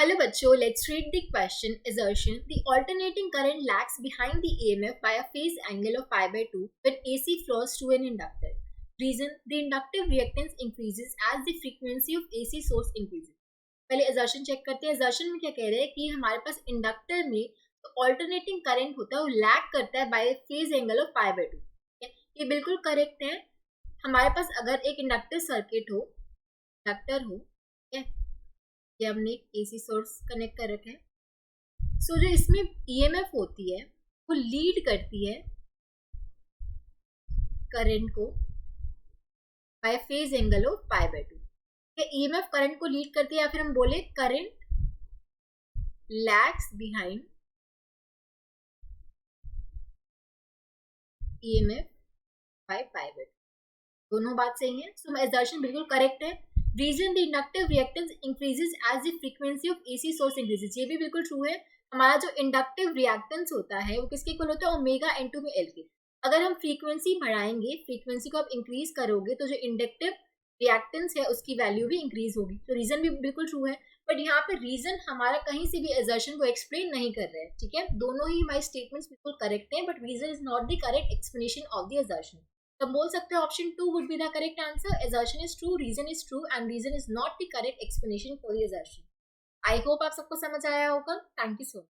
Hello बच्चों, let's read the question. Assertion: the alternating current lags behind the EMF by a phase angle of pi by 2 when AC flows to an inductor. Reason: the inductive reactance increases as the frequency of AC source increases. पहले assertion check करते हैं. assertion में क्या कह रहे हैं कि हमारे पास इंडक्टर में तो ऑल्टरनेटिंग करंट होता है, वो लैग करता है bye phase angle of pi by 2. ये बिल्कुल करेक्ट है. हमारे पास अगर एक इंडक्टर सर्किट हो, इंडक्टर हो, ये हमने एक एसी सोर्स कनेक्ट कर रखा है. सो जो इसमें ईएमएफ होती है वो लीड करती है करंट को by phase angle of pi by 2. EMF current को लीड करती है, या फिर हम बोले current lags behind EMF by pi by 2. दोनों बात सही है. सो assertion बिल्कुल करेक्ट है. Reason: the inductive reactance increases as the frequency of AC source increases. ये भी बिल्कुल ट्रू है. हमारा जो इंडक्टिव रिएक्टेंस होता है वो किसके इक्वल होता है? ओमेगा N2 में L के. अगर हम फ्रीक्वेंसी बढ़ाएंगे, फ्रीक्वेंसी को आप इंक्रीज करोगे तो जो इंडक्टिव रिएक्टेंस है उसकी वैल्यू भी इंक्रीज होगी. तो रीजन भी बिल्कुल ट्रू है. बट यहाँ पे रीजन हमारा कहीं से भी assertion को एक्सप्लेन नहीं कर रहे हैं. ठीक है, दोनों ही हमारे स्टेटमेंट्स बिल्कुल करेक्ट हैं, but reason is not the correct explanation of the assertion. तो बोल सकते हैं option 2 would be the correct answer. assertion is true, reason is true and reason is not the correct explanation for the assertion. I hope आप सबको समझ आया होगा. Thank you so much.